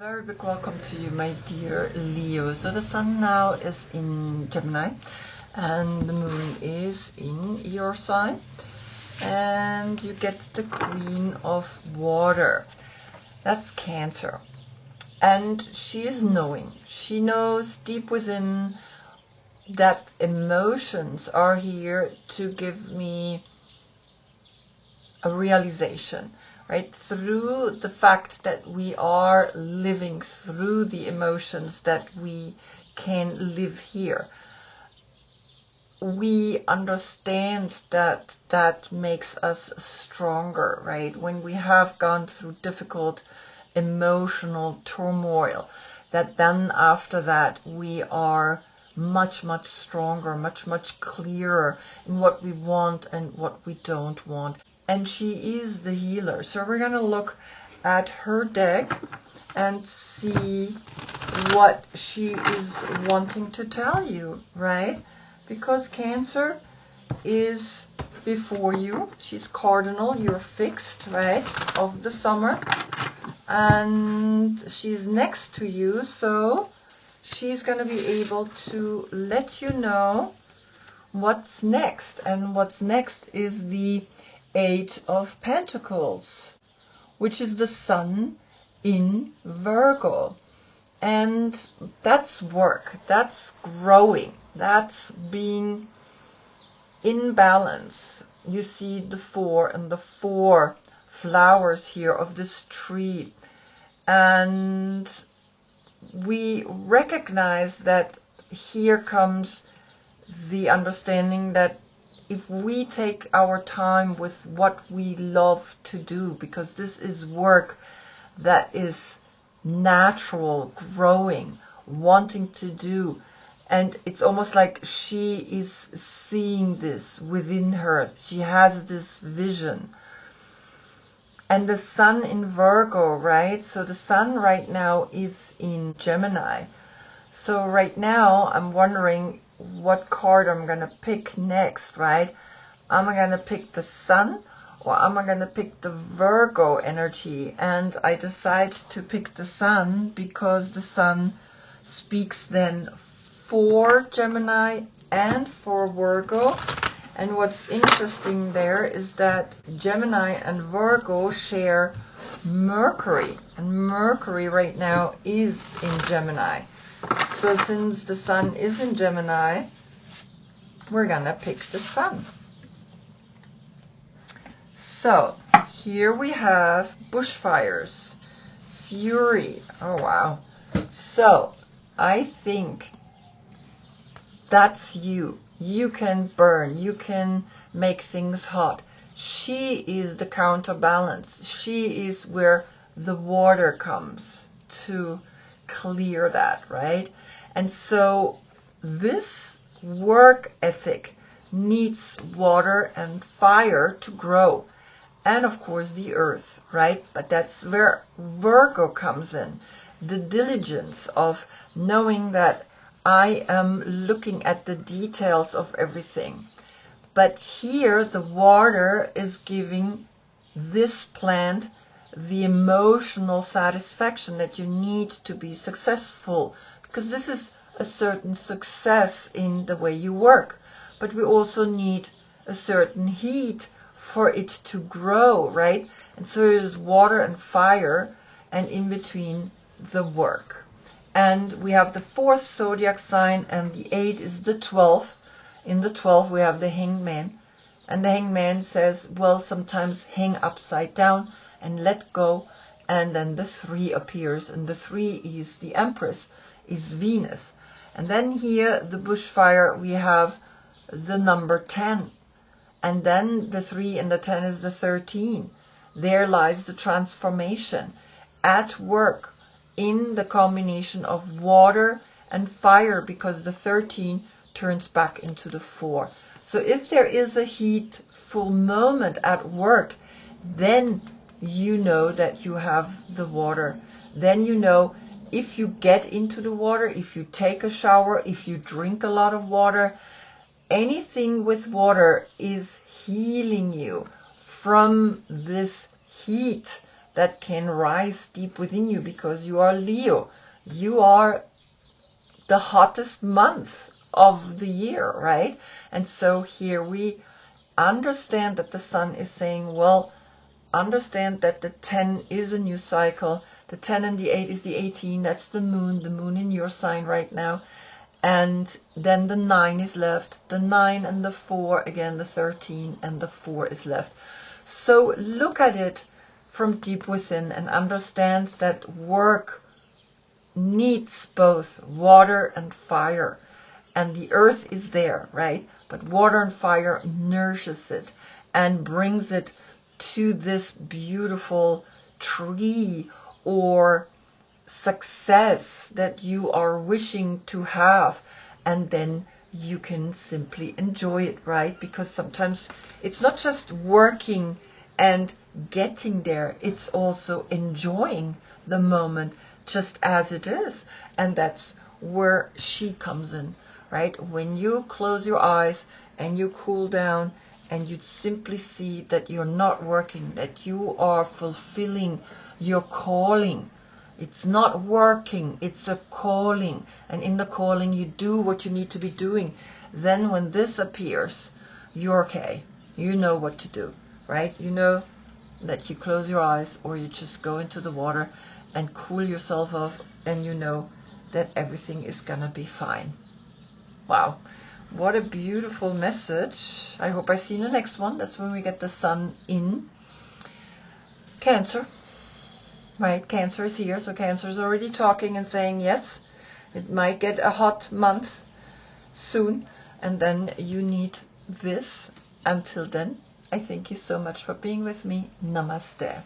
Very big welcome to you, my dear Leo. So the sun now is in Gemini and the moon is in your sign, and you get the Queen of Water. That's Cancer. And she is knowing. She knows deep within that emotions are here to give me a realization. Right? Through the fact that we are living through the emotions that we can live here, we understand that that makes us stronger, right? When we have gone through difficult emotional turmoil, that then after that we are much stronger, much clearer in what we want and what we don't want. And she is the healer. So we're going to look at her deck and see what she is wanting to tell you, right? Because Cancer is before you. She's cardinal. You're fixed, right, of the summer. And she's next to you. So she's going to be able to let you know what's next. And what's next is the Eight of Pentacles, which is the sun in Virgo. And that's work, that's growing, that's being in balance. You see the four and the four flowers here of this tree. And we recognize that here comes the understanding that if we take our time with what we love to do, because this is work that is natural, growing, wanting to do, and it's almost like she is seeing this within her. She has this vision. And the sun in Virgo, right? So the sun right now is in Gemini. So right now I'm wondering what card I'm going to pick next, right? Am I going to pick the sun or am I going to pick the Virgo energy? And I decide to pick the sun because the sun speaks then for Gemini and for Virgo. And what's interesting there is that Gemini and Virgo share Mercury, and Mercury right now is in Gemini. So since the sun is in Gemini, we're going to pick the sun. So here we have bushfires, fury. Oh, wow. So I think that's you. You can burn. You can make things hot. She is the counterbalance. She is where the water comes to clear that, right? And so this work ethic needs water and fire to grow, and of course the earth, right? But that's where Virgo comes in, the diligence of knowing that I am looking at the details of everything. But here the water is giving this plant the emotional satisfaction that you need to be successful, because this is a certain success in the way you work, but we also need a certain heat for it to grow, right? And so there's water and fire, and in between the work. And we have the 4th zodiac sign, and the 8 is the 12th. In the 12th we have the hangman, and the hangman says, well, sometimes hang upside down and let go. And then the 3 appears, and the 3 is the Empress, is Venus. And then here the bushfire, we have the number 10, and then the 3 and the 10 is the 13. There lies the transformation at work in the combination of water and fire, because the 13 turns back into the 4. So if there is a heatful moment at work, then you know that you have the water. Then you know, if you get into the water, if you take a shower, if you drink a lot of water, anything with water is healing you from this heat that can rise deep within you, because you are Leo. You are the hottest month of the year, right? And so here we understand that the sun is saying, well, understand that the 10 is a new cycle. The 10 and the 8 is the 18. That's the moon in your sign right now. And then the 9 is left. The 9 and the 4, again, the 13 and the 4 is left. So look at it from deep within and understand that work needs both water and fire. And the earth is there, right? But water and fire nourishes it and brings it to this beautiful tree or success that you are wishing to have. And then you can simply enjoy it, right? Because sometimes it's not just working and getting there, it's also enjoying the moment just as it is. And that's where she comes in, right? When you close your eyes and you cool down and you simply see that you're not working, that you are fulfilling your calling. It's not working, it's a calling. And in the calling, you do what you need to be doing. Then when this appears, you're okay. You know what to do, right? You know that you close your eyes or you just go into the water and cool yourself off, and you know that everything is gonna be fine. Wow, what a beautiful message. I hope I see you in the next one. That's when we get the sun in Cancer. Right, Cancer is here, so Cancer is already talking and saying, yes, it might get a hot month soon, and then you need this. Until then, I thank you so much for being with me. Namaste.